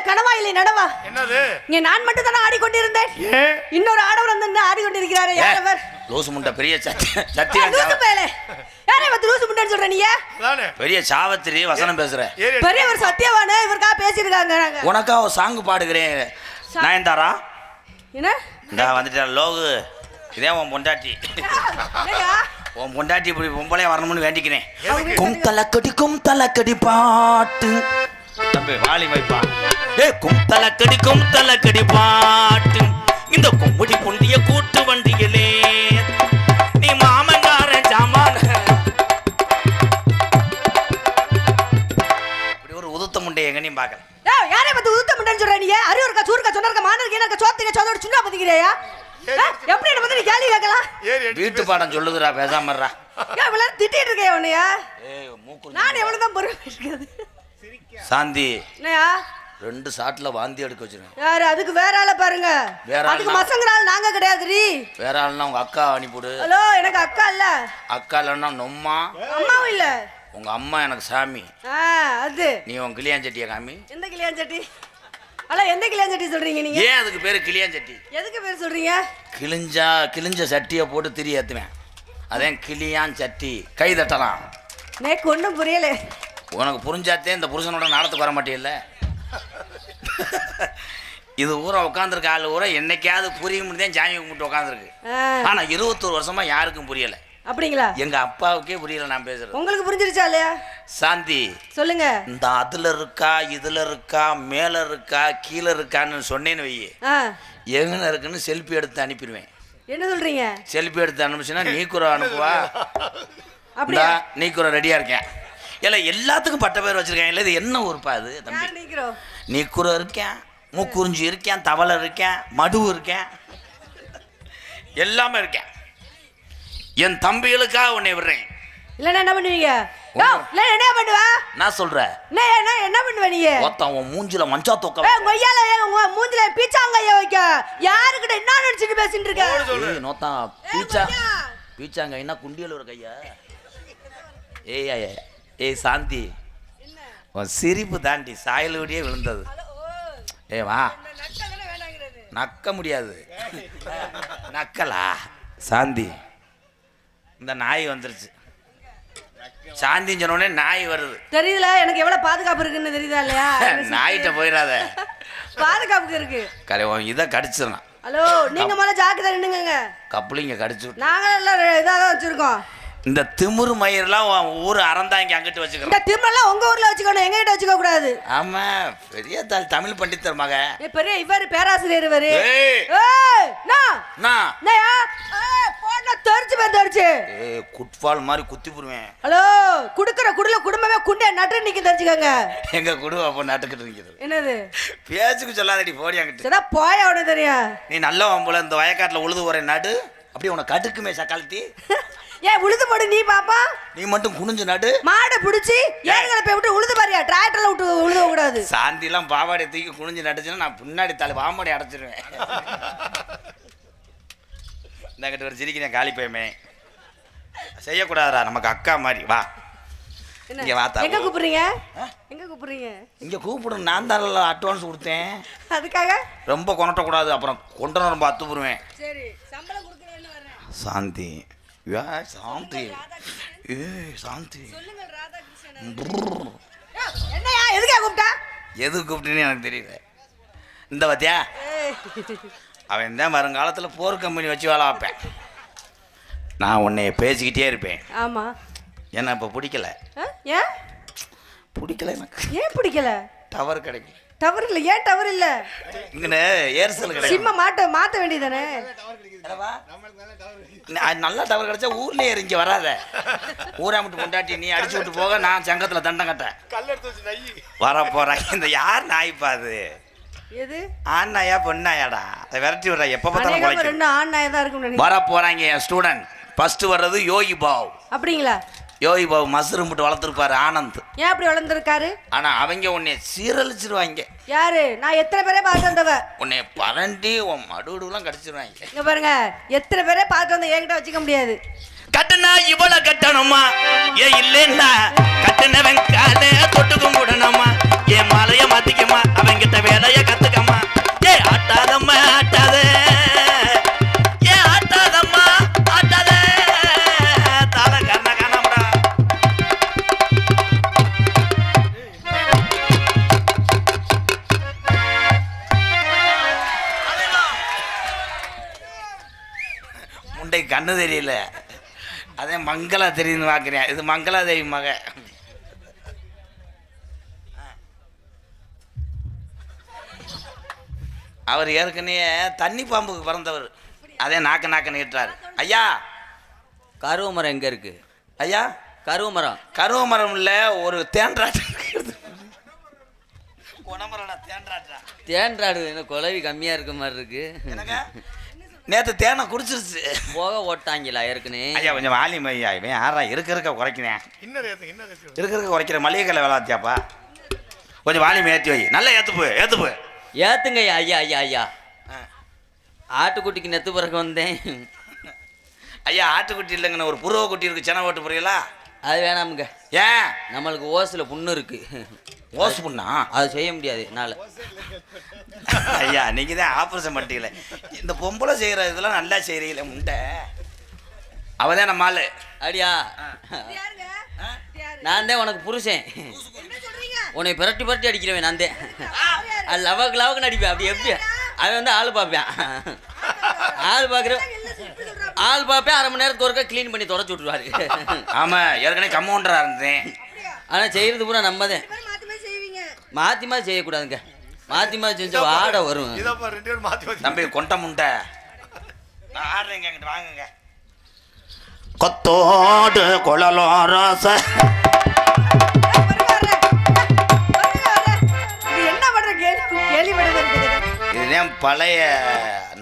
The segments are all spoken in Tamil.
கனவா இல்லை நடவா? என்னது? இங்க நான் மட்டும் தானே ஆடிக்கொண்டிருந்தேன். இன்னொரு ஆடவர் வந்து ஆடிக்கொண்டிருக்கிறாரே, யார் அவர்? லூசு முண்டை பெரிய சத்தி லூசு பேலே. யாரே வந்து லூசு முண்டைன்னு சொல்ற நீ? பெரிய சாவத்திரி வசனம் பேசுற. பெரியவர் சத்தியவானே இவர்க்கா பேசிருக்காங்க. உனக்கா ஒரு சாங் பாடுகிறேன். நயன்தாரா என்ன? இந்த வந்துட்டா லோகு. இதே உன் பொண்டாட்டி. உன் பொண்டாட்டி இப்படி பொம்பளையா வரணும்னு வேண்டிக்கிறேன். கும் தலக்கடி பாட்டு தம்பி வாலி வைப்பா. கும் தலக்கடி பாட்டு இந்த கும்படி புண்டிய கூட்டு வண்டியிலே நீ மாமங்காரன் சாமான இப்படி ஒரு உதுத்த முண்டைய எங்கனையும் பார்க்கல. யாரே வந்து உதுத்த முண்டைன்னு சொல்ற நீ? அறிவுருக்கா சூருக்கா சொன்னருக்கா மானருக்கா எனக்கு சோத்துக்க சோதோட சுண்ணா பத்திக்கிறியா? எப்படி என்ன வந்து நீ கேள்வி கேட்கலாம்? வீட்டு பாடம் சொல்லுதுடா, பேசாம இருடா. ஏன் இவ்வளவு திட்டிட்டு இருக்கே உன்னையா? மூக்கு நான் எவ்வளவுதான் பொறுமை இருக்குது. சாந்தி என்னையா 2 ஷாட்ல வாந்தி எடுக்க வச்சிருக்கேன். யாரு? அதுக்கு வேற ஆள பாருங்க. அதுக்கு மசங்கற ஆள் நாங்க கிடையாதுடி. வேற ஆள்னா உங்க அக்கா அனுப்பிடு. ஹலோ, எனக்கு அக்கா இல்ல. அக்கா இல்லன்னா நொம்மா. அம்மாவும் இல்ல. உங்க அம்மா எனக்கு சாமி. அது நீ உன் கிளியாஞ்சட்டியை காமி. எந்த கிளியாஞ்சட்டி? அல்ல எந்த கிளியாஞ்சட்டி சொல்றீங்க நீங்க? ஏன் அதுக்கு பேரு கிளியாஞ்சட்டி? எதுக்கு பேர் சொல்றீங்க? கிழிஞ்ச சட்டியை போட்டு திரி ஏத்துவேன். அதேன் கிளியான் சட்டி. கை தட்டலாம். எனக்கு ஒன்றும் புரியல. உனக்கு புரிஞ்சாத்தே இந்த புருஷனோட நாடத்துக்கு வர மாட்டேல்ல. இது ஊரை உட்காந்துருக்க ஆள் ஊரை என்னைக்காவது புரியும் தான் சாமி கும்பிட்டு உட்காந்துருக்கு. ஆனா 21 வருஷமா யாருக்கும் புரியல. அப்படிங்களா? எங்க அப்பாவுக்கே புரியல நான் பேசுறது. உங்களுக்கு புரிஞ்சிருச்சா இல்லையா? சாந்தி சொல்லுங்க. இந்த அதுல இருக்கா இதுல இருக்கா மேல இருக்கா கீழே இருக்கான்னு சொன்னேன்னு வையே, எங்கன இருக்குன்னு செல்ஃபி எடுத்து அனுப்பிடுவேன். என்ன சொல்றீங்க? செல்ஃபி எடுத்து அனுப்பிச்சுன்னா நீக்குற அனுப்புவா. அப்படியா? நீக்குற ரெடியா இருக்கேன். இல்ல எல்லாத்துக்கும் பட்ட பேர் வச்சிருக்கேன். இல்ல இது என்ன ஊருப்பா அது தம்பி? நீக்குற இருக்கேன், மூக்குறிஞ்சி இருக்கேன், தவளை இருக்கேன், மடு இருக்கேன், எல்லாமே இருக்கேன். என் தம்பிகளுக்காக உன்னை விடுறேன். இல்லன்னா என்ன பண்ணுவீங்க? என்ன பண்ணுவ? நான் சொல்றேன். என்ன பண்ணுவ நீ? ஒருத்தன் உன் மூஞ்சில மஞ்சா தொக்க கொய்யால மூஞ்சில பீச்சாங்கைய வைக்க யாருக்கிட்ட என்ன நினைச்சிட்டு பேசிட்டு இருக்க? நோத்தா பீச்சாங்கைன்னா குண்டியல் ஒரு கையா? ஏய் சாந்தி, உன் சிரிப்பு தாண்டி சாயலோடியே விழுந்தது. வா நக்க முடியாது. நக்கலா சாந்தி? இந்த நாய் வந்துருச்சு. சாந்தின்னு சொன்னோடனே நாய் வருது. தெரியுதுல எனக்கு எவ்வளவு பாதுகாப்பு இருக்குன்னு தெரியுதா இல்லையா? நாயிட்ட போயிடாத, பாதுகாப்புக்கு இருக்கு. இதை கடிச்சிடலாம். ஹலோ, நீங்க முதல்ல ஜாக்கிரதை நின்னுங்க. கப்ளிங்க கடிச்சு நாங்க எல்லாம் இதாக வச்சிருக்கோம். இந்த திமுரு மயிரெல்லாம் ஊர் அறந்தாங்க அங்கிட்டு வச்சுக்கணும். இந்த திமுறெல்லாம் உங்க ஊர்ல வச்சுக்கணும், எங்க கிட்ட வச்சுக்க கூடாது. ஆமா, பெரிய தமிழ் பண்டிதர் மக. பெரிய இவர் பேராசிரியர் இவரு. குட்பால் மாதிரி குத்தி போடுவேன். ஹலோ, குடுக்குற குடுல குடும்பமே குண்டே நட்டு நிக்க தெரிஞ்சுக்கங்க. எங்க குடும்பம் அப்ப நட்டுக்கிட்டு நிக்குது. என்னது பேச்சுக்கு சொல்லாதடி, போடி அங்கிட்டு. சரி போய் அவனே தெரியும். நீ நல்ல வம்புல இந்த வயக்காட்டுல உழுது போற நடு அப்படியே உனக்கு கடுக்குமே சக்காலத்தி. ஏன் உழுது போடு நீ பாப்பா? நீ மட்டும் குனிஞ்சு நடு. மாடை பிடிச்சி ஏங்களை போய் விட்டு உழுது பாரியா? டிராக்டர்ல விட்டு உழுத கூடாது. சாந்தி எல்லாம் பாவாடை தூக்கி குனிஞ்சு நட்டுச்சுன்னா நான் பின்னாடி பாம்பாடி அடைச்சிருவேன். இந்த கிட்ட ஒரு சிரிக்கிறேன் காலி போயுமே. செய்யக்கூடாதா, நமக்கு அக்கா மாதிரி. வா இங்க வாத்தா. எங்க கூப்பிடுறீங்க? எங்க கூப்பிடுறீங்க? இங்க கூப்பிடணும். நான் தான் அட்வான்ஸ் கொடுத்தேன். அதுக்காக ரொம்ப கொண்டக்கூடாது, அப்புறம் கொண்டு வர ரொம்ப அத்துப்புருவேன். சரி, சம்பளம் கொடுக்குறேன்னு வரேன். சாந்தி சாந்தி சாந்தி என்னையா எதுக்கா கூப்பிட்டா? எது கூப்பிட்டுன்னு எனக்கு தெரியல. இந்த பாத்தியா, அவன் தான் வருங்காலத்தில் போர் கம்பெனி வச்சு வேலை வைப்பேன். நான் உன்னைய பேசிக்கிட்டே இருப்பேன். ஆமா, என்ன இப்போ பிடிக்கல. ஏன் பிடிக்கல? எனக்கு ஏன் பிடிக்கல? டவர் கிடைக்கல. டவர் இல்லை. ஏன் டவர் இல்லை? இங்கே ஏர்செல் கிடையாது. சிம்ம மாற்ற வேண்டியதானே. நல்லா டவர் கிடைச்சா ஊர்லயே இறங்கி வராத. ஊரா மட்டும் கொண்டாட்டி நீ அடிச்சு விட்டு போக, நான் சங்கத்துல தண்டம் கட்டேன். வர போறாங்க. இந்த யார் நாய்ப்பா அது? எது ஆண் நாயா பொண்ணாயாடா? அதை விரட்டி விடுறா. எப்ப பார்த்தாலும் ரெண்டு ஆண் நாயா தான் இருக்கும். வர போறாங்க என் ஸ்டூடெண்ட். ஃபர்ஸ்ட் வர்றது யோகி பாவ். அப்படிங்களா? யோகி பாபு மஸ்ரூம் போட்டு வளர்த்துருப்பாரு ஆனந்த். ஏன் அப்படி வளர்ந்துருக்காரு? ஆனா அவங்க உன்னை சீரழிச்சிருவாங்க. யாரு? நான் எத்தனை பேரே பார்த்து வந்தவ. உன்னை பரண்டி உன் மடுலாம் கடிச்சிருவாங்க. இங்க பாருங்க, எத்தனை பேரே பார்த்து வந்த என்கிட்ட வச்சுக்க முடியாது. கட்டுனா இவ்வளவு கட்டணுமா? ஏ இல்லைன்னா கட்டுனவன் காலை தொட்டுக்கும் கூடணுமா? என் மாலைய மாத்திக்கமா? அவங்கிட்ட வேலை கண்ணு தெரியல, அதே மங்களா தெரியுதுன்னு பார்க்குறேன். இது மங்களாதேவி மக. அவர் ஏற்கனவே தண்ணி பாம்புக்கு பிறந்தவர், அதே நாக்க நீட்டுறாரு. ஐயா கருவ மரம் எங்க இருக்கு ஐயா? கருவ மரம். கருவ மரம் இல்ல, ஒரு தேன்றாட்டம் குணமரம் தேன்றாட்டா. தேன்றாடு என்ன குலவி கம்மியா இருக்க மாதிரி இருக்கு. நேற்று தேனை குடிச்சிருச்சு. போக ஓட்டாங்களா ஏற்கனவே? ஐயா கொஞ்சம் வாலியம் ஐயா. இவன் யாரா இருக்க குறைக்கிறேன், இருக்க குறைக்கிற மளிகை கலை வேலாத்தியாப்பா. கொஞ்சம் வாலியம் ஏற்றி வை. நல்லா ஏற்றுப்பு ஏத்துங்க ஐயா. ஐயா ஐயா ஆட்டுக்குட்டிக்கு நெத்து பிறகு வந்தேன். ஐயா ஆட்டுக்குட்டி இல்லைங்கண்ணா, ஒரு புருவ குட்டி இருக்கு, சென ஓட்டு போறீங்களா? அது வேணாமுங்க. ஏன்? நம்மளுக்கு ஓசுல புண்ணு இருக்கு. ஓசு புண்ணா? அது செய்ய முடியாது என்னால. ஐயா நீங்க தான் ஆப்ரேஷன் பண்ணிட்டீங்களே. இந்த பொம்பளை செய்யற இதெல்லாம் நல்லா செய்யறீங்களே முண்டை. அவதான் நம்ம ஆளு. அப்படியா? நான் தான் உனக்கு புருஷன். உன்னை பிரட்டி அடிக்கிறவன் நான் தான். அது லவக்கு நடிப்பேன். அப்படி எப்படி? அவன் வந்து ஆள் பார்ப்பேன். ஆள் பார்ப்பேன் 1/2 மணி நேரத்துக்கு ஒருக்கா க்ளீன் பண்ணி தொடச்சி விட்டுருவாரு. ஆமா ஏற்கனவே கம்பவுண்டரா இருந்தேன். ஆனால் செய்யறது பூரா நம்ம தான். மாற்றி செய்யக்கூடாதுங்க. மாற்றி செஞ்ச வாடை வரும். தம்பி கொண்ட முண்டை ஆடுறீங்க, அங்கிட்டு வாங்குங்க. கொத்தோடு குழலோரோச இதுதான் பழைய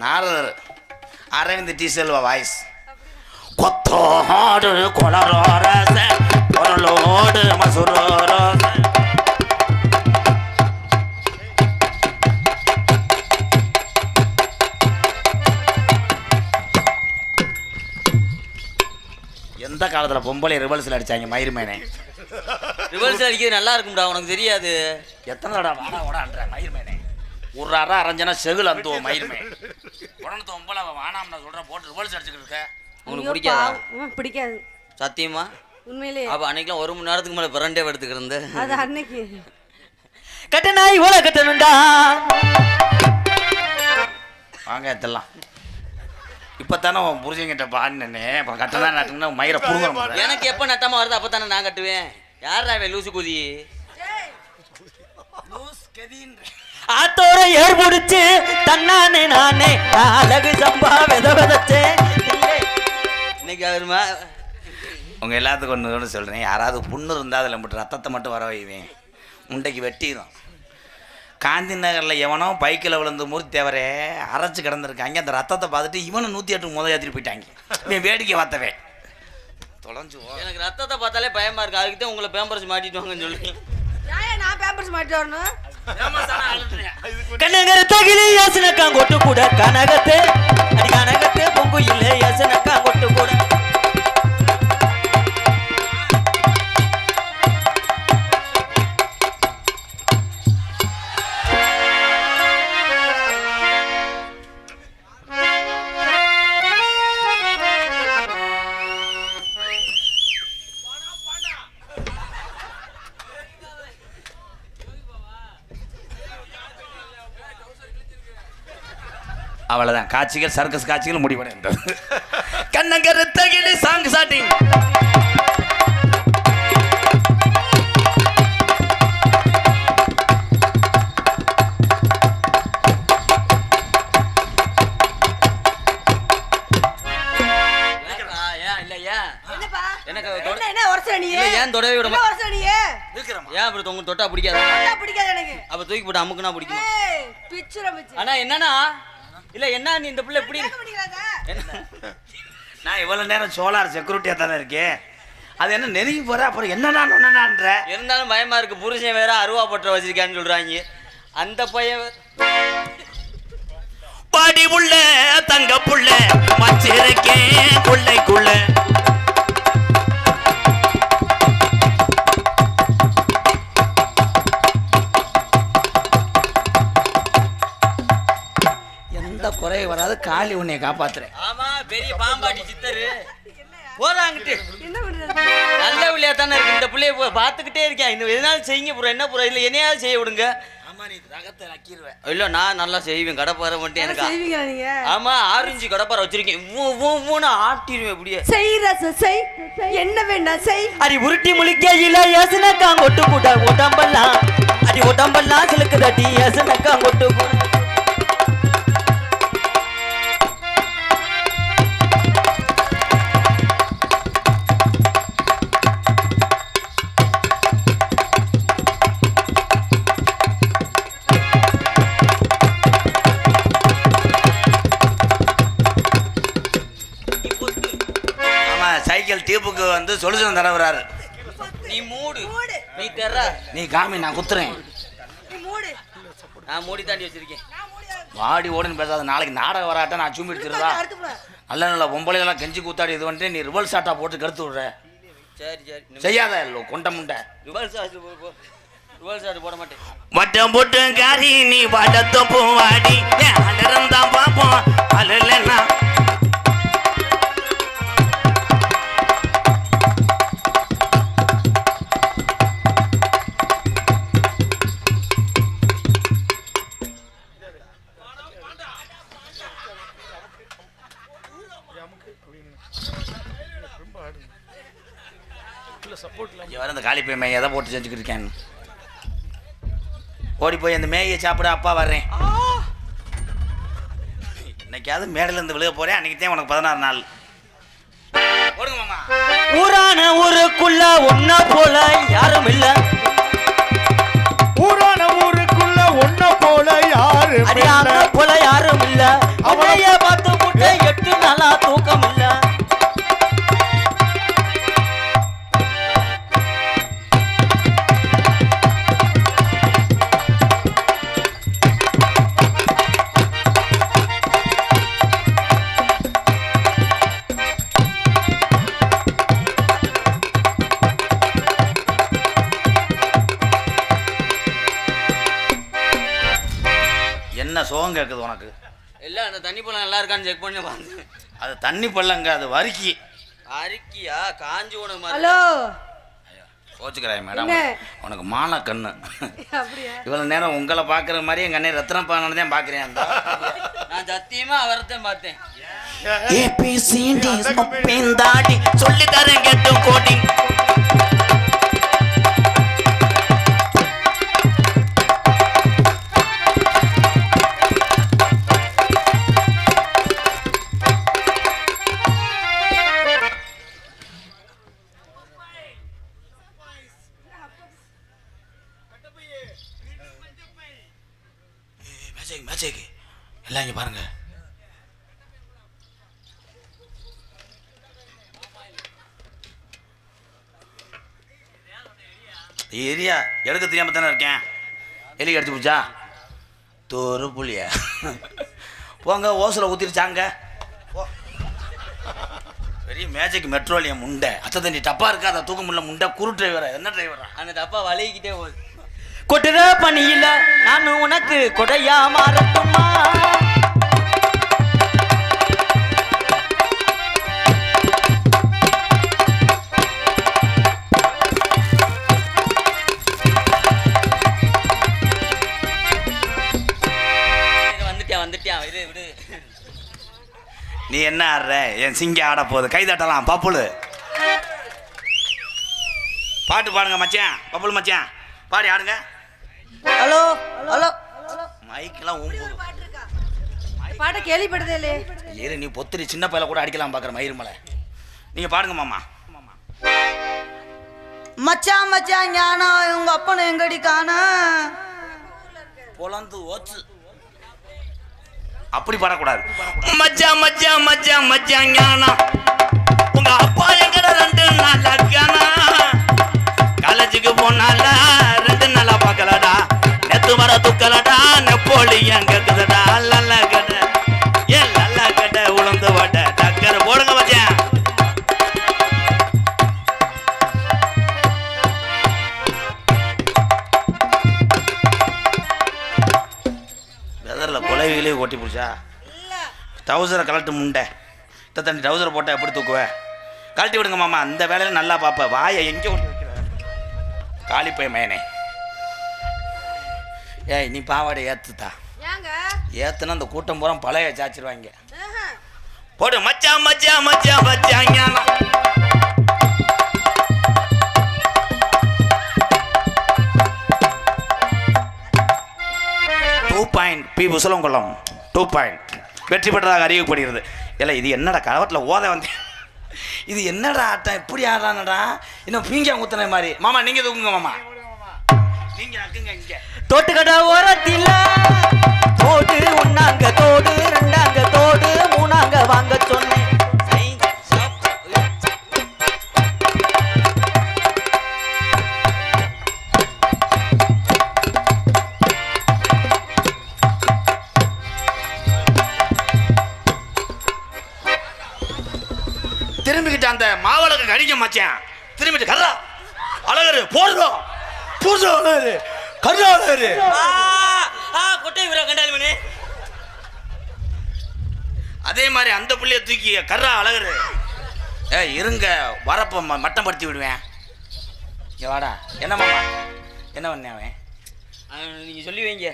நாரதர் அரவிந்த் டி செல்வா வாய்ஸ். கொத்தோடு குழலோரோச குரலோடு மசுரோரோச. எந்த காலத்தில் பொம்பளை ரிவல்ஸில் அடித்தாங்க மயிர்மேனே? ரிவல்ஸ் அடிக்கிறது நல்லா இருக்கும்டா, உனக்கு தெரியாது. எத்தனை தடவை வாடான்ற மயிர்மேனே? ஒரு அரை அரைஞ்சனா செகுல் அந்த மயிர்மே உடனே பொம்பளை வானாம்னா சொல்கிறேன் போட்டு ரிவல்ஸ் அடிச்சுக்கிட்டு இருக்க. உங்களுக்கு பிடிக்காதா? பிடிக்காது சத்தியமா? உண்மையிலே. அப்போ அன்னைக்கெல்லாம் 1 மணி நேரத்துக்கு மேலே பிரண்டே எடுத்துக்கிறது. அது அன்னைக்கு கட்ட நாய் ஓலை கட்டணும்டா. வாங்க எத்தெல்லாம் இப்போ தானே உன் புரிஞ்சுங்கிட்ட பாடினே. இப்போ கட்டணா நட்டுனா மயிரை புடுங்க. எனக்கு எப்போ நட்டமாக வருது அப்போ தானே நான் கட்டுவேன். யாரா லூசு குதி ஆத்தோர ஏர் முடிச்சு தன்னானே நானே அழகு சம்பா விதச்சே. இன்னைக்கு அவருமா உங்கள் எல்லாத்துக்கும் ஒன்று சொல்கிறேன். யாராவது புண்ணு இருந்தால் அதில் மட்டும் ரத்தத்தை மட்டும் வர வைவேன். முண்டைக்கு வெட்டிடும். காந்தி நகரில் எவனோ பைக்கில் விழுந்து மூர்த்தேவரே அரைச்சி கிடந்திருக்காங்க. அந்த ரத்தத்தை பார்த்துட்டு இவனை 108 ஏற்றிட்டு போயிட்டாங்க. நீ வேடிக்கை பார்த்தவே தொலைஞ்சு. எனக்கு ரத்தத்தை பார்த்தாலே பயமா இருக்கு. அதுக்கு தான் உங்களை பேம்பர்ஸ் மாட்டிட்டு வாங்கன்னு சொல்லி. நான் பேம்பர்ஸ் மாட்டி வரணும். கனகரத்த கிளி யோசனக்கா கொட்டு கூட கனகத்தே அடி கனகத்தே பொங்கு இல்லை யோசனக்கா கொட்டு கூட. அவ்வளோதான். காட்சிகள் சர்க்கஸ் காட்சிகள் முடிவடைந்தது. கண்ணங்கருத்த கிளி சாங் ஸ்டார்டிங். ஏன் தொடவே விட ஏன் அப்படி தொங்க தொட்டா பிடிக்காது? எனக்கு அப்ப தூக்கி போட்டு அமுக்குனா பிடிக்கும். ஆனா என்னன்னா இல்ல என்ன நீ இந்த பிள்ளை எப்படி? நான் இவ்வளவு நேரம் சோலார் செக்யூரிட்டியா தானே இருக்கேன். அது என்ன நெருங்கி போற அப்புறம் என்னன்ற இருந்தாலும் பயமா இருக்கு. புருஷன் வேற அருவா பற்ற வச்சிருக்கான்னு சொல்றாங்க. அந்த பையன் பாடி புள்ள தங்க புள்ள மச்சிருக்கேன் கொள்ளைக்குள்ள. எந்த குறை வராது. காளி உன்னை காப்பாத்துறேன். ஆமா பெரிய பாம்பாட்டி சித்தரு போறாங்கிட்டு நல்ல பிள்ளையா தானே இருக்கு. இந்த பிள்ளைய பார்த்துக்கிட்டே இருக்கேன். இந்த எதனாலும் செய்யுங்க புறம் என்ன புறம் இல்லை என்னையாவது செய்ய விடுங்க. ஆமா நீ நீ ரகத்தை நக்கிடுவேன். இல்ல நான் நல்லா செய்வேன் கடப்பாரை மட்டும் எனக்கு. செய்வீங்களா நீங்க? ஆமா 6 இன்ச்சு கடப்பாரை வச்சிருக்கேன். மூணு ஆட்டிடுவேன் இப்படியே. செய் ரச செய், என்ன வேண்டாம் செய். அடி உருட்டி முழிக்கையில ஏசனக்கா கொட்டு கூட்ட உடம்பெல்லாம் அடி உடம்பெல்லாம் சிலுக்குதடி ஏசனக்கா கொட்டு கூட. சைக்கிள் டியூப்புக்கு வந்து சொல்யூஷன் தரவராரு. நீ மூடு நீ தெற நீ காமி நான் குத்துறேன். நீ மூடு. நான் மூடி தாண்டி வச்சிருக்கேன். வாடி ஓடுன்னு பேசாத. நாளைக்கு நாடகம் வராட்ட நான் சும்மி எடுத்துருதா. நல்ல நல்ல பொம்பளைலாம் கெஞ்சி கூத்தாடி இது வந்துட்டு நீ ரிவல் ஷாட்டா போட்டு கருத்து விடுற. சரி சரி செய்யாத கொண்ட முண்டை. ரிவல் ஷாட் போட மாட்டேன். வட்டம் போட்டு காரி நீ வடத்த பூவாடி அலறந்தா பாப்போம் அலலன்னா. இந்த காலிப்பை மேய எதை போட்டு செஞ்சுக்கிட்டு இருக்கேன். ஓடி போய் அந்த மேயை சாப்பிட அப்பா வர்றேன். இன்னைக்காவது மேடையில இருந்து விழுக போறேன். அன்னைக்கு தான் உனக்கு 16 நாள். ஓடுங்க மாமா. ஊரான ஊருக்குள்ள ஒன்ன போல யாரும் இல்ல. ஊரான ஊருக்குள்ள ஒன்ன போல யாரும் இல்ல. போல யாரும் இல்ல. அவளைய பார்த்து முட்டை 8 நாளா தூக்கம் இல்ல. என்ன சோகம் கேட்குது உனக்கு? இல்ல அந்த தண்ணி பழம் நல்லா இருக்கான்னு செக் பண்ணி பாருங்க. அது தண்ணி பள்ளங்க, அது வரிக்கி. அரிக்கியா காஞ்சி உன மாதிரி. ஹலோ கோச்சுக்கிறாய் மேடம். உனக்கு மான கண்ணு. இவ்வளவு நேரம் உங்களை பாக்குற மாதிரி எங்க அண்ணன் ரத்னம் பானு தான் பாக்குறேன். நான் சத்தியமா அவர்தான் பார்த்தேன். சொல்லி தரேன் கேட்டு கோடி. மேஜிக் எல்லாம் இங்க பாருங்க. ஏரியா எடுக்க தெரியாம தானே இருக்கேன். எலி அடிச்சு போச்சா தோறு புளியா போங்க. ஓசல ஊத்திருச்சாங்க. பெரிய மேஜிக் மெட்ரோலியம் முண்டை. அத்தை தண்ணி டப்பா இருக்கா அதை தூக்க முடியல. முண்டை குரு டிரைவரா என்ன டிரைவரா? அந்த டப்பா வலிக்கிட்டே போகுது. கொட்டுற பணியில நானும் உனக்கு கொடையா மாறட்டுமா? வந்துட்டியா விடு விடு. நீ என்ன ஆடுற? என் சிங்க ஆட போகுது. கை தட்டலாம் பப்புளு. பாட்டு பாடுங்க மச்சான். பப்புளு மச்சான் பாடி ஆடுங்க. ஹலோ ஹலோ மைக்கெல்லாம் ஊம்பு. பாட்ட கேள்விப்படுதே இல்லையே. ஏறு நீ பொத்திரி சின்ன பையில கூட அடிக்கலாம் பாக்குற மயிர் மலை. நீங்க பாடுங்க மாமா. மச்சான் மச்சான் ஞானா உங்க அப்பனை எங்கடி காணா? பொலந்து ஓச்சு. அப்படி பாடக்கூடாது. மச்சான் மச்சான் மச்சான் மச்சான் ஞானா உங்க அப்பா எங்கட 2 நாள் அக்கானா. காலேஜுக்கு போனால 2 நாளா பார்க்கலடா. நெத்து வர துக்கலடா. நெப்போலியன் கேக்குதுடா. லல்ல கட்ட ஏன் லல்ல கட்ட உளுந்து வட்ட டக்கர் போடுங்க மச்சான். வெதரில் கொலைவிலே ஓட்டி பிடிச்சா டவுசரை கலட்டு முண்டை. தண்ணி டவுசரை போட்டால் எப்படி தூக்குவேன்? கழட்டி விடுங்க மாமா. அந்த வேலையில் நல்லா பார்ப்பேன். வாயை எங்கே கொண்டு வைக்கிற காலிப்பை மேனே. ஏய் நீ பாவாடை ஏத்துதா ஏங்க ஏத்துனா அந்த கூட்டம் பூரா பழைய சாச்சிருவாங்க. ஆஹா. போடு மச்சான் மச்சான் மச்சான் மச்சான். 2 பாயிண்ட் பி புசலங்குளம் 2 பாயிண்ட் வெற்றி பெற்றதாக அறிவிக்கப்படுகிறது. இல்லை இது என்னடா கலவத்தில் ஓத வந்தேன். இது என்னடா ஆட்டம் இப்படி ஆடுறானடா இன்னும் பீங்க குத்துன மாதிரி. மாமா நீங்க தூக்குங்க மாமா, நீங்க நக்குங்க. இங்க தோட்டுக்கடா ஓரத்தில தோடு ஒன்னாங்க தோடு ரெண்டாங்க தோடு மூணாங்க வாங்க சொன்னேன். திரும்பிக்கிட்டு அந்த மாவளக்கு கடிக்க மச்சான். திரும்பிட்டு கர்றா அழகரு போடுறோம் போடுறோம் அழகரு கர்றா அழகரு கொட்டை வீரா கண்டாலுமனே. அதே மாதிரி அந்த புள்ளைய தூக்கி கர்றா அழகரு. இருங்க வரப்ப மட்டம் படுத்தி விடுவேன். இங்கே வாடா. என்ன மாமா என்ன பண்ண அவன்? நீங்கள் சொல்லி வைங்க.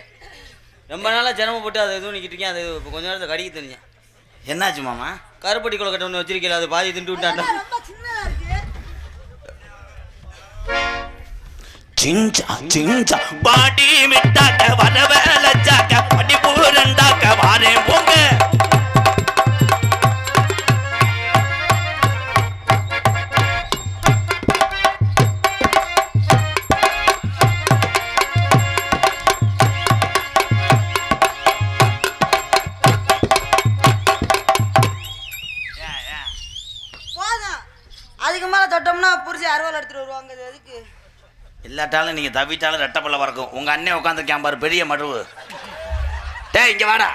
ரொம்ப நாளாக சிரமப்பட்டு அதை எதுவும் நிற்கிட்டு இருக்கேன். அது இப்போ கொஞ்ச நேரத்தை கடிக்க தெரிஞ்சேன். என்னாச்சு மாமா? கருப்பட்டி கொலக்கட்டை ஒன்று வச்சிருக்கல, அது பாதி திண்டு விட்டாண்டா. ரொம்ப சின்னதா இருக்கு. சிஞ்சா சிஞ்சா பாடி மிட்டாக்க வரவலச்சாக்க படி பூரண்டாக்க வாரே போங்க. அதுக்கு மேல தொட்டோம்னா புரிச்சு அறுவாள் எடுத்துட்டு வருவாங்க. அது எதுக்கு? இல்லாட்டாலும் நீங்கள் தவிட்டாலும் ரெட்டப்பல்ல வரக்கும். உங்கள் அண்ணன் உட்காந்துருக்கேன் பாரு பெரிய மடுவு. இங்கே வாடா.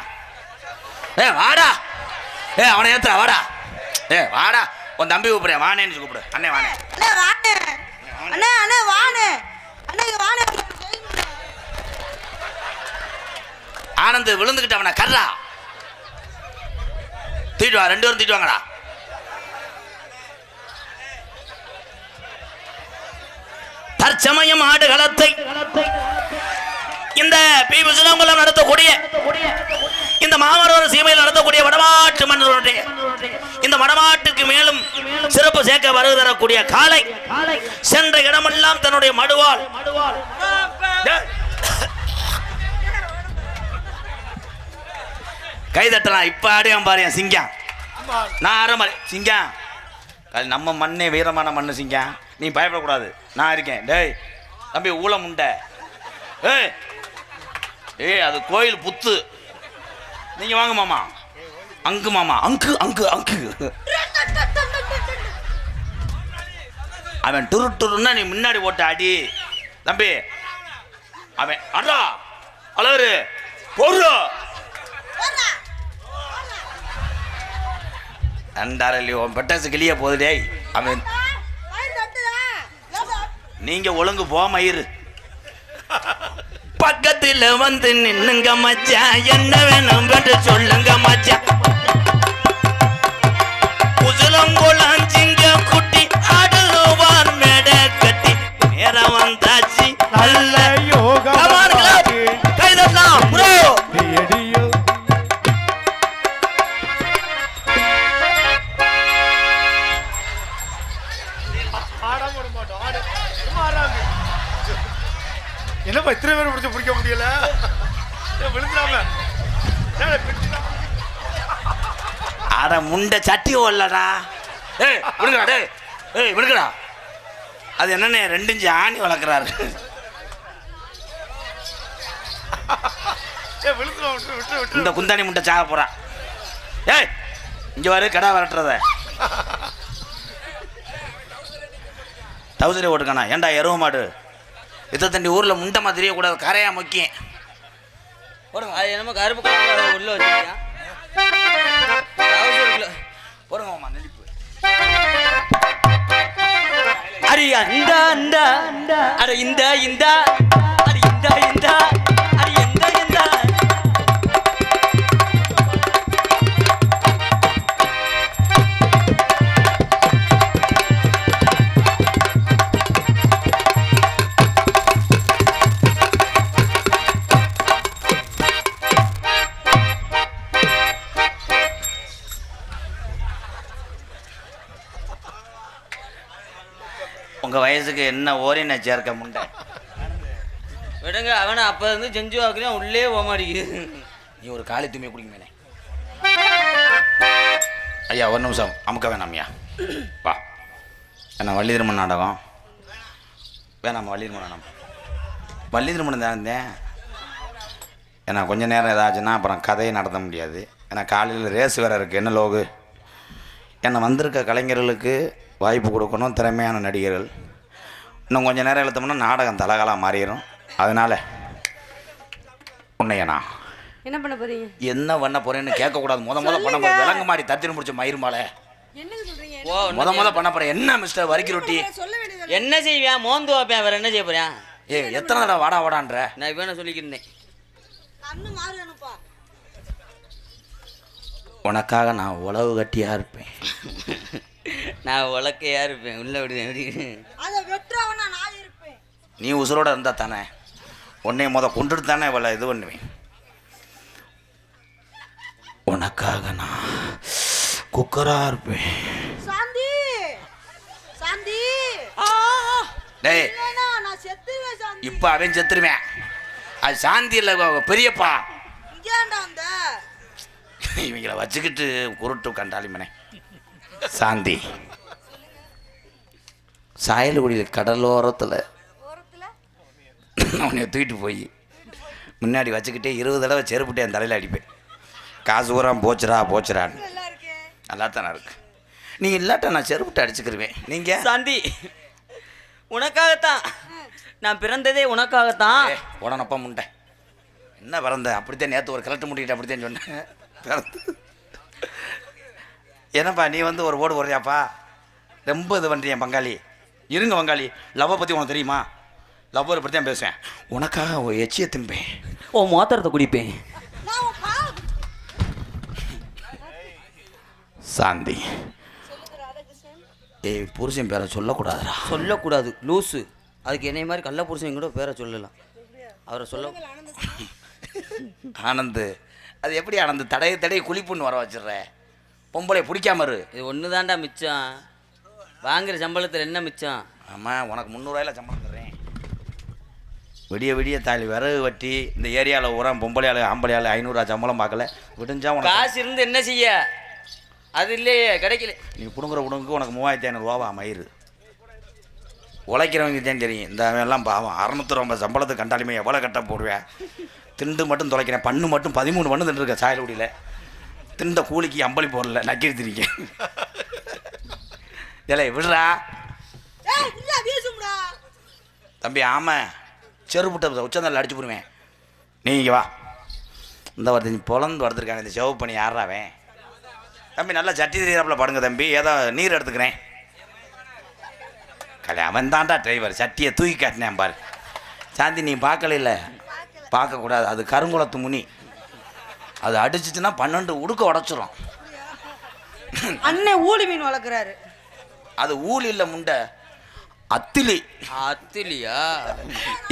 வாடா. அவனை ஏத்துறா வாடா. வாடா. உன் தம்பி கூப்பிடுறேன் வானேன்னு கூப்பிடு. அண்ணே வானே அண்ணே வானே அண்ணே அண்ணே வானே அண்ணே வானே. ஆனந்த் விழுந்துக்கிட்டு அவனை கர்றா தூக்கிட்டு வா. 2 பேரும் தூக்கிட்டு வாங்கடா. தற்சமயம் ஆடுகளத்தை இந்த பி விசுலங்குளம் நடத்தக்கூடிய இந்த மாமரோர் சீமையில் நடத்தக்கூடிய வடமாட்டு மன்னருடைய இந்த வடமாட்டுக்கு மேலும் சிறப்பு சேர்க்க வருகை தரக்கூடிய காலை சென்ற இடமெல்லாம் தன்னுடைய மடுவால் கைதட்டலாம். இப்ப ஆடியான் பாரு சிங்கம். நான் ஆரம்ப சிங்கம் நம்ம மண்ணே வீரமான மண்ணு சிங்கம். நீ பயப்படக்கூடாது, நான் இருக்கேன். டேய் தம்பி ஊழம் உண்டை. அது கோயில் புத்து. நீங்க வாங்க மாமா. அங்கு மாமா அங்கு அங்கு அங்கு. அவன் டுரு டுருன்னா நீ முன்னாடி ஓட்ட அடி தம்பி. அவன் அடா அழகு போடுறா அண்டாரல்லையோ பெட்டாசு கிளிய போகுது. அவன் நீங்க ஒழுங்கு போமயிரு. பக்கத்தில் வந்து நின்னுங்க மச்சா, என்ன வேணும் என்று சொல்லுங்க மச்சா. உசுலங்குளஞ்சிங்க குட்டி ஆடுவார் மேட கட்டி நேரம் வந்தாச்சு. நல்ல யோகம் கைதட்டலாம் ப்ரோ. என்னப்பா இத்தனை பேர் பிடிச்ச பிடிக்க முடியல? விழுந்துடாம அட முண்டை சட்டி ஓடலடா. விடுங்கடா. விடுங்கடா. அது என்னன்னு 2 இன்ச்சு ஆணி வளர்க்குறாரு. இந்த குந்தாணி முண்டை சாக போறா. இங்க வர கடா வரட்டுறத தவுசரி ஓட்டுக்கானா. ஏண்டா எருவ மாடு இத்த தண்டி ஊரில் முண்டை மாதிரியே கூடாது, கரையா முக்கியம். போடுங்க. அது என்னமோ கருப்பு கலர் உள்ள வச்சிருக்கேன். போடுங்க மாமா நெளிப்பு. அரியா இந்த இந்த அட இந்த இந்த அடி இந்த இந்த அடி எந்த எந்த. வயசுக்கு என்ன ஓரின சேர்க்க முண்டை விடுங்க. அவனை அப்போ இருந்து செஞ்சு வாக்குறேன் உள்ளே போமாடிக்குது. நீ ஒரு காலி துணியை குடிங்க ஐயா. ஒரு நிமிஷம் அமுக்க வேணாம்யா. வா. என்ன வள்ளி திருமண நாடகம் வேணாம். வள்ளி திருமண நாடகம் வள்ளி திருமணம் தான் இருந்தேன். ஏன்னா கொஞ்சம் நேரம் ஏதாச்சுன்னா அப்புறம் கதையை நடத்த முடியாது. ஏன்னா காலையில் ரேஸ் வேறு இருக்குது. என்ன லோகு என்னை வந்திருக்க கலைஞர்களுக்கு வாய்ப்பு கொடுக்கணும். திறமையான நடிகர்கள். இன்னும் கொஞ்சம் நேரம் இழுத்தோம்னா நாடகம் தலகாலாக மாறிடும். அதனால் உன்னையண்ணா என்ன பண்ண போறீங்க? என்ன பண்ண போறேன்னு கேட்கக்கூடாது. முத பண்ண போகிற விலங்கு மாதிரி தத்தின்னு முடிச்ச மயிர் மாலை முத பண்ண போகிறேன். என்ன மிஸ்டர் வரிக்கி ரொட்டி என்ன செய்வேன்? மோந்து வைப்பேன். வேறு என்ன செய்ய போகிறேன்? எத்தனை தடவை வாடா வாடான்ற நான் இப்போ என்ன சொல்லிக்கிருந்தேன். உனக்காக நான் உழவு கட்டியா இருப்பேன். நான் உலக்கையா இருப்பேன். உள்ள விடுவேன். நீ உசுரோட இருந்தா தானே உன்னை கொண்டுட்டு தானே இவளை இது பண்ணுவேன். உனக்காக நான் குக்கரா இருப்பேன். டேய் இப்ப அவன் செத்துருவேன். அது சாந்தி இல்லை பெரியப்பா. இவங்களை வச்சுக்கிட்டு குருட்டு கண்டாலிமனே. சாந்தி சாயல்குடியில் கடலோரத்தில் உன்னை தூக்கிட்டு போய் முன்னாடி வச்சுக்கிட்டே 20 தடவை செருப்புட்டு என் தலையில் அடிப்பேன். காசு பூரா போச்சுரான்னு நல்லா தானே இருக்கு. நீ இல்லாட்ட நான் செருப்புட்டு அடிச்சுக்கிருவேன். நீங்கள் சாந்தி உனக்காகத்தான் நான் பிறந்ததே உனக்காகத்தான். உடனப்பா முண்டை என்ன பிறந்த அப்படித்தான் நேற்று ஒரு கிளட்டு முட்டிக்கிட்டு அப்படித்தான் சொன்னேன். என்னப்பா நீ ஒரு ஓடு போடுறியாப்பா? ரொம்ப இது பண்ணுறியன் பங்காளி. இருங்க பங்காளி. லவ்வை பற்றி உனக்கு தெரியுமா? லவ்வர் பற்றி தான் பேசுவேன். உனக்காக ஒரு எச்சியை திம்பேன். மோத்திரத்தை குடிப்பேன். சாந்தி புருஷன் பேரை சொல்லக்கூடாதுடா. சொல்லக்கூடாது லூஸு. அதுக்கு என்னை மாதிரி கள்ள புருஷன் கூட பேரை சொல்லலாம். அவரை சொல்ல ஆனந்து. அது எப்படி ஆனந்து? தடைய குளிப்புன்னு வர வச்சிடுற. பொம்பளை பிடிக்காம இரு. இது ஒன்று தான்டா மிச்சம். வாங்குற சம்பளத்தில் என்ன மிச்சம்? ஆமாம் உனக்கு 300 ரூபாயில் சம்பளம் தர்றேன். விடிய தாலி விறகு வட்டி இந்த ஏரியாவில் உரம் பொம்பளை ஆளு ஆம்பளை ஆளு 500 ரூபா சம்பளம் பார்க்கல. விடுஞ்சா உனக்கு காசு இருந்து என்ன செய்ய? அது இல்லையே கிடைக்கல. நீ பிடுங்குற உடம்புக்கு உனக்கு 3500 ரூபாவா மயிறு? உழைக்கிறவங்க தான் தெரியும். இந்த எல்லாம் பாவம் 650 சம்பளத்துக்கு கண்டாலுமே எவ்வளோ கட்ட போடுவேன். திண்டு மட்டும் தொலைக்கிறேன். பண்ணு மட்டும் 13 பண்ணு தின்றுருக்கேன் சாயல்குடியில். திண்ட கூலிக்கு அம்பளி போடல நக்கிடுத்திருக்க. இல்லை விடுறா தம்பி. ஆமாம் செருப்புட்ட உச்சந்தல்ல அடிச்சு போடுவேன். நீங்கள் வா. இந்த வருது நீ பொலந்து வளர்த்துருக்காங்க. இந்த செவப்பு பண்ணி யாராவேன் தம்பி? நல்லா சட்டி தெரியாப்பில் படுங்க தம்பி. ஏதோ நீர் எடுத்துக்கிறேன். அவன் தான்டா டிரைவர். சட்டியை தூக்கி காட்டினேன் பாரு. சாந்தி நீ பார்க்கல? இல்லை பார்க்கக்கூடாது. அது கருங்குளத்து முனி. அது அடிச்சிச்சுன்னா 12 உடுக்க உடச்சிரும். அண்ணன் ஊழி மீன் வளர்க்குறாரு. அது ஊழி இல்லை முண்டை அத்திலி. அத்திலியா?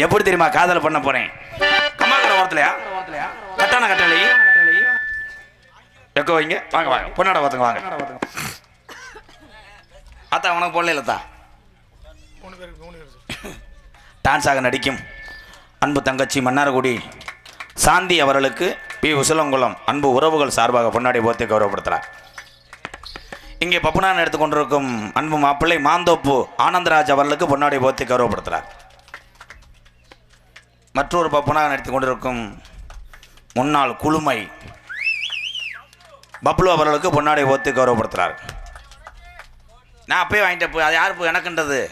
எப்படி தெரியுமா காதலை பண்ண போறேன்? கம்மாக்கடை ஓரத்துலையா கட்டான கட்டளை எக்கோ வைங்க. வாங்க பொண்ணாட பார்த்துங்க வாங்க. அத்தா உனக்கு போடல இல்லத்தா? டான்ஸாக நடிக்கும் அன்பு தங்கச்சி மன்னார்குடி சாந்தி அவர்களுக்கு பி. உசிலங்குளம் அன்பு உறவுகள் சார்பாக பொன்னாடி போர்த்தி கௌரவப்படுத்துகிறார். இங்கே பப்புனான் எடுத்துக்கொண்டிருக்கும் அன்பு மாப்பிள்ளை மாந்தோப்பு ஆனந்தராஜ் அவர்களுக்கு பொன்னாடி போர்த்தி கௌரவப்படுத்துகிறார். மற்றொரு பப்புனான் எடுத்துக்கொண்டிருக்கும் முன்னாள் குழுமை பப்ளு அவர்களுக்கு பொன்னாடி போர்த்தி கௌரவப்படுத்துகிறார். நான் அப்பயே வாங்கிட்டேன். அது யாரு எனக்குன்றது?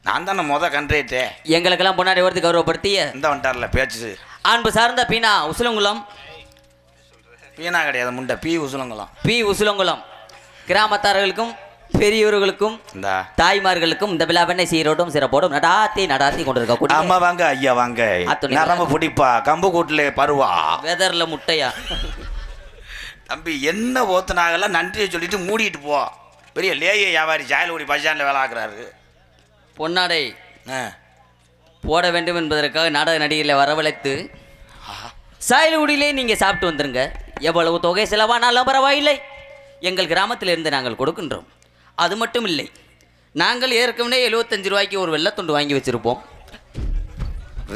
நான் தானே கண்ட்ரேட்டே. எங்களுக்கெல்லாம் பொன்னாடி போர்த்தி கௌரவப்படுத்திய இந்த வந்துட்டார்ல பேச்சு அன்பு சார்ந்த பீனா உசிலங்குளம். பீனா கிடையாது முண்டை பி. உசிலங்குளம். பி. உசிலங்குளம் கிராமத்தார்களுக்கும் பெரியவர்களுக்கும் தாய்மார்களுக்கும் இந்த விழாவெண்ணை சீரோடும் சிறப்போடும் நடாத்தி கொண்டிருக்க. அம்மா வாங்க ஐயா வாங்க. நரம்பு பிடிப்பா கம்பு கூட்டிலே பருவா வெதர்ல முட்டையா தம்பி என்ன ஓத்துனாங்கலாம் நன்றியை சொல்லிட்டு மூடிட்டு போ. பெரிய லேய வியாபாரி சாயல்குடி பஸ் ஸ்டாண்டில் வேலை ஆக்குறாரு. பொன்னாடை போட வேண்டும் என்பதற்காக நாடக நடிகர்களை வரவழைத்து சாயல்குடியிலே நீங்கள் சாப்பிட்டு வந்துருங்க. எவ்வளவு தொகை செலவானாலும் பரவாயில்லை, எங்கள் கிராமத்திலிருந்து நாங்கள் கொடுக்கின்றோம். அது மட்டும் இல்லை, நாங்கள் ஏற்கனவே 75 ரூபாய்க்கு ஒரு வெள்ளத்துண்டு வாங்கி வச்சிருப்போம்.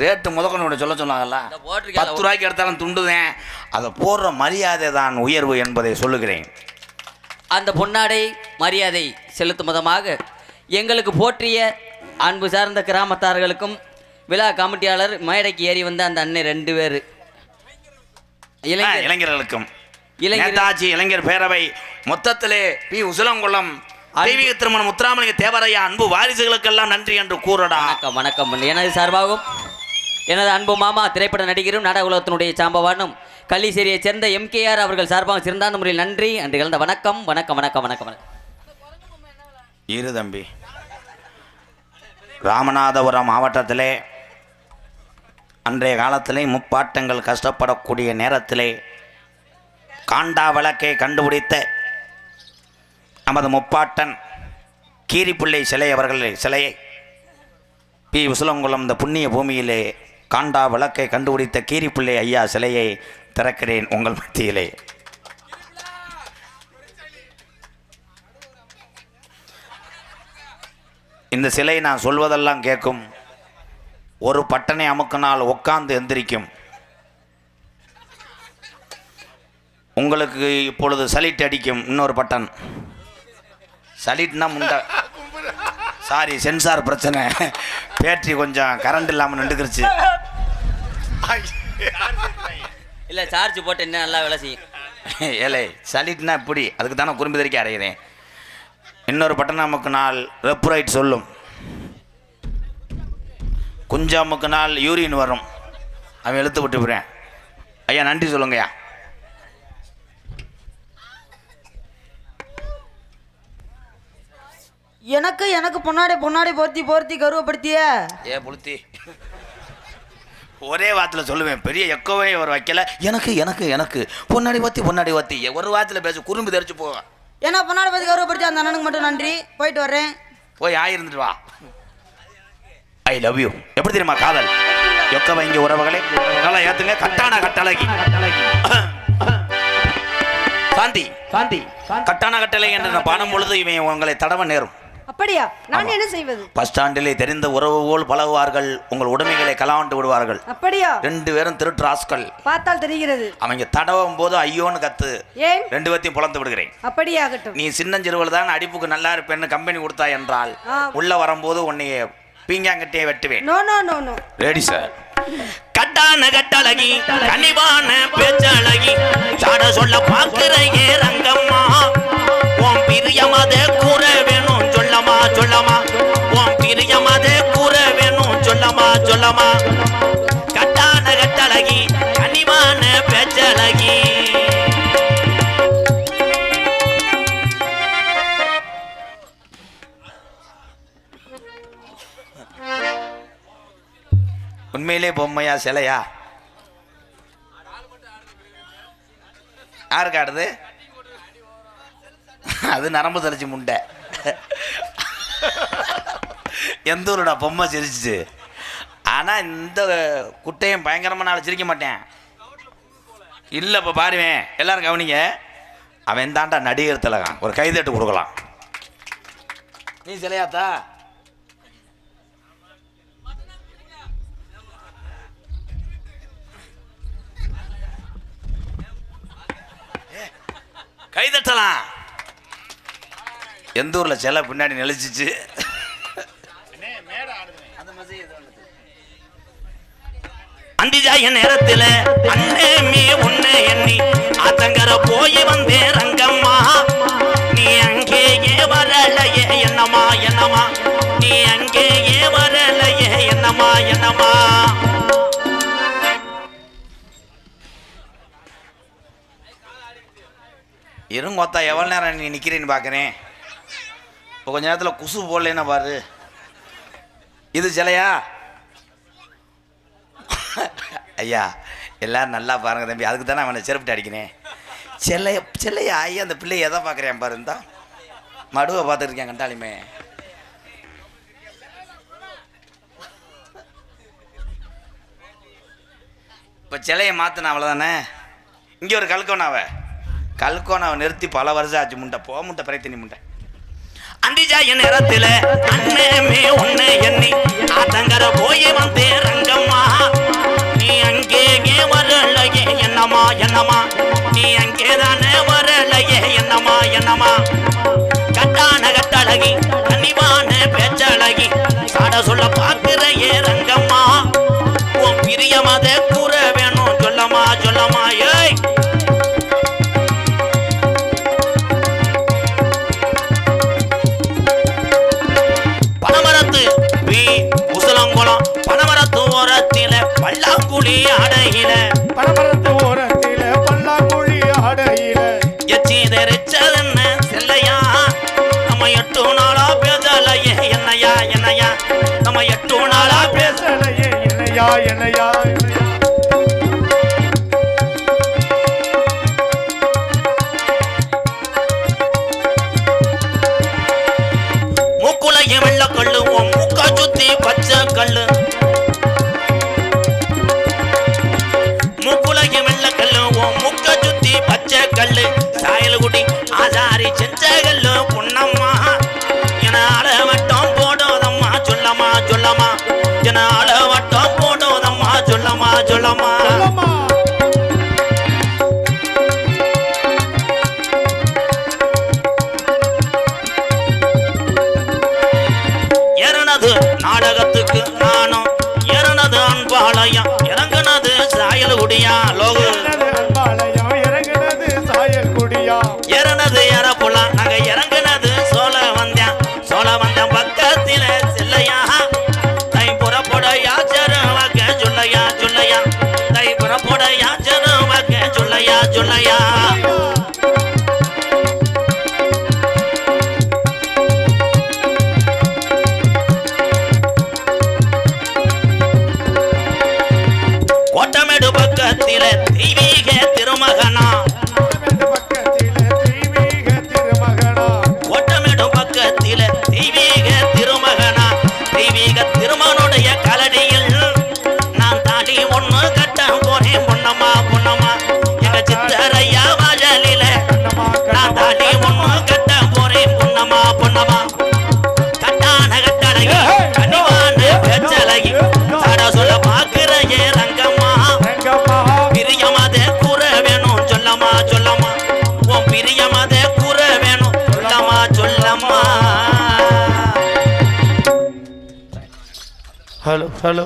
ரேட்டு முதக்கணும் சொல்ல சொன்னாங்கல்ல. இந்த போட்டிருக்கேன் 10 ரூபாய்க்கு எடுத்தாலும் துண்டுதேன். அதை போடுற மரியாதை தான் உயர்வு என்பதை சொல்லுகிறேன். அந்த பொன்னாடை மரியாதை செலுத்தும் விதமாக எங்களுக்கு போற்றிய அன்பு சார்ந்த கிராமத்தார்களுக்கும் விழா கமிட்டியாளர் மேடைக்கு ஏறி வந்த அந்த அண்ணன் 2 பேர் இளைஞர்களுக்கும் நேதாஜி இளைஞர் பேரவை மொத்தத்திலே பி. உசிலங்குளம் தெய்வீக திருமணம் முத்துராமலிங்க தேவரையா அன்பு வாரிசுகளுக்கெல்லாம் நன்றி என்று கூறடா. வணக்கம் வணக்கம். எனது சார்பாகவும் எனது அன்பு மாமா திரைப்பட நடிகரும் நாடக உலகத்தினுடைய சாம்பவானும் கள்ளிசேரியை சேர்ந்த MKR அவர்கள் சார்பாக சிறந்தாந்த முறையில் நன்றி அன்று கலந்த வணக்கம் வணக்கம் வணக்கம் வணக்கம் வணக்கம். இரு தம்பி, ராமநாதபுரம் மாவட்டத்திலே அன்றைய காலத்திலே முப்பாட்டங்கள் கஷ்டப்படக்கூடிய நேரத்திலே காண்டா விளக்கை கண்டுபிடித்த நமது முப்பாட்டன் கீரிப்பிள்ளை சிலை சிலையை பி. உசிலங்குளம் இந்த புண்ணிய பூமியிலே காண்டா விளக்கை கண்டுபிடித்த கீரிப்பிள்ளை ஐயா சிலையை திறக்கிறேன் உங்கள் மத்தியிலே. இந்த சிலை நான் சொல்வதெல்லாம் கேட்கும். ஒரு பட்டனை அமுக்கினால் உட்கார்ந்து எந்திரிக்கும். உங்களுக்கு இப்பொழுது சலிட் அடிக்கும். இன்னொரு பட்டன் சலிட்னா முண்டை, சாரி சென்சார் பிரச்சனை, பேட்டரி கொஞ்சம் கரண்ட் இல்லாமல் நின்றுக்கிருச்சு. இல்லை சார்ஜ் போட்டு என்ன நல்லா வேலை செய்யும். ஏலே சலிட்னா இப்படி, அதுக்கு தானே குறும்பு தெரிக்க அடைகிறேன். இன்னொரு பட்டன் நமக்கு நாள் லெஃப்ட் ரைட் சொல்லும். குஞ்சாமுக்கு நாள் யூரின் வரும். அவன் எழுத்து விட்டு போகிறேன். ஐயா நன்றி சொல்லுங்கய்யா. எனக்கு பொன்னாடி போர்த்தி கருவப்படுத்திய புளுத்தி ஒரே வார்த்தையில் சொல்லுவேன். பெரிய எக்கோவே ஒரு வைக்கல. எனக்கு எனக்கு எனக்கு பொன்னாடி வாத்தி ஒரு வார்த்தையில் பேச குறும்பு தெரிச்சு போவேன். ஏன்னா பொன்னாடி பத்தி கருவப்படுத்தி அந்த அண்ணனுக்கு மட்டும் நன்றி. போயிட்டு வர்றேன். போய் ஆயிருந்துட்டு வா. I love you. எப்படி தெரியுமா காதல்? எக்க வைங்க உறவுகளே, நல்லா ஏத்துங்க. கட்டான கட்டழகி சாந்தி கட்டான கட்டளை என்று நான் பாடும் பொழுது இவன் உங்களை தடவ நேரும். அப்படியா? நான் என்ன செய்வது? பஸ் ஸ்டாண்டிலே தெரிந்த உறவு போல் பழகுவார்கள். உங்கள் உடைமைகளை கலாவண்டு விடுவார்கள். அப்படியா? 2 பேரும் திருட்டு ராஸ்கல். பார்த்தால் தெரிகிறது. அவங்க தடவும் போது ஐயோன்னு கத்து. ஏன்? 2 பேத்தையும் புலந்து விடுகிறேன். அப்படியாகட்டும். நீ சின்னஞ்சிறுவல் தான் அடிப்புக்கு நல்லா இருப்பேன்னு கம்பெனி கொடுத்தா என்றால் உள்ள வரும்போது உன்னைய பீங்காங்கட்டியை வெட்டுவேன். No no no no. Ready sir. கட்டான கட்டழகி கனிவான பேச்சழகி சாட சொல்ல பாக்குறையே ரங்கம்மா உன் பிரியமதே கூற வேணும் சொல்லமா உன் பிரியமதே கூற வேணும் சொல்லமா கட்டான கட்டழகி கனிவான பேச்சழகி. உண்மையிலே பொம்மையா சிலையா? யாருக்கு ஆடுது? அது நரம்பு தளிச்சு முண்டை. எந்த ஊருடா பொம்மை சிரிச்சிச்சு. ஆனால் இந்த குட்டையும் பயங்கரமாக நாள் சிரிக்க மாட்டேன். இல்லை இப்போ பாருவேன். எல்லாரும் கவனிங்க. அவன் தாண்டா நடிகர் திலகம். ஒரு கைதட்டு கொடுக்கலாம். நீ சிலையாத்தா? கைதட்டலாம். எந்த ஊர்ல சிலை பின்னாடி நெளிச்சிச்சு. அந்திஜாய நேரத்துல அண்ணே மீ உன்னை எண்ணி ஆத்தங்கர போய் வந்தே ரங்கம்மா நீ அங்கேயே வரலையே என்னமா நீ அங்கேயே வரலையே என்னமா இருங்கோத்தா எவ்வளோ நேரம் நீ நிற்கிறேன்னு பார்க்குறேன். இப்போ கொஞ்ச நேரத்தில் குசு போடலன்னா பாரு. இது சிலையா? ஐயா எல்லாரும் நல்லா பாருங்க தம்பி. அதுக்கு தானே அவனை செருப்பிட்டு அடிக்கிறேன். சிலையா ஐயா? அந்த பிள்ளை எதை பார்க்குறேன் பாரு. இருந்தா மடுவை பார்த்துருக்கேன் கண்டாலுமே. இப்போ சிலையை மாற்றின அவ்வளோதானே. இங்கே ஒரு கல்கோனாவை நிறுத்தி பல வருஷம் ஆச்சு. முண்டை போ முண்டை பிறைத்தனி முண்டை. அந்திஜாய நேரத்துல அண்ணமே உன்னை எண்ணி ஆத்தங்கர போய் வந்தே ரங்கம்மா நீ அங்கே வரலையே என்னம்மா என்னம்மா நீ அங்கேதானே வரலையே என்னம்மா என்னம்மா கட்டான கட்டழகி கனிவான பேச்சழகி சாட சொல்ல பார்க்கிறையே ரங்கம்மா உன் பிரியமத கூற வேணும் சொல்லம்மா சொல்லம்மா ஏய் பனமரத்து முசலங்குளம் பனமரத்து ஓரத்தில பல்லாங்குழி அடையில பனமரத்து ஓரத்தில பல்லாங்குழி அடையில எச்சி தெரிச்சதென்ன செல்லையா நம்ம 8 நாளா பேசலையே என்னையா என்னையா நம்ம 8 நாளா பேசலையே என்னையா என்னையா மூக்குலைய வெள்ள கல்லு உன் மூக்கா சுத்தி பச்சை கல்லு மூக்குலைய வெள்ள கல்லு உன் மூக்கா சுத்தி பச்சை கல்லு சாயல்குடி ஆசாரி செஞ்ச கல்லு பொன்னம்மா என அளவட்டம் போடுவதம்மா சொல்லம்மா சொல்லம்மா என அளவட்டம் போடுவதம்மா சொல்லம்மா சொல்லம்மா ஏறனது நாடகத்துக்கு நானும் ஏறனது அன்பாலயம் இறங்குனது சாயல்குடியா லோகு இறங்குனது சாயல்குடியா ஏறனது ஏறப்புலாம் நாங்க இறங்குனது சோழ வந்தேன் பக்கத்தில செல்லையா தை புறப்பட யாச்சரம் வாக்க சொல்லையா சொல்லையா தை புறப்பட யாச்சரம் வாக்க சொல்லையா சொல்லையா கோட்டமேடு பக்கத்தில தெய்வீக திருமகனா கோட்டமேடு பக்கத்தில தெய்வீக திருமகனா தெய்வீக திருமகனுடைய கலடியில் நான் தாடி ஒண்ணு கட்ட போறேன் பொன்னம்மா பொன்னம்மா எங்க சித்தரையா வாஜலில நான் தாடி ஒண்ணு கட்ட போறேன் பொன்னம்மா பொன்னம்மா கட்டான கட்டழகி கனிவான பேச்சழகி சாட சொல்ல பாக்குறையே ரங்கம்மா பிரியமத கூற வேணும் சொல்லம்மா சொல்லம்மா உன் பிரியமத கூற வேணும் சொல்லம்மா சொல்லம்மா ஹலோ ஹலோ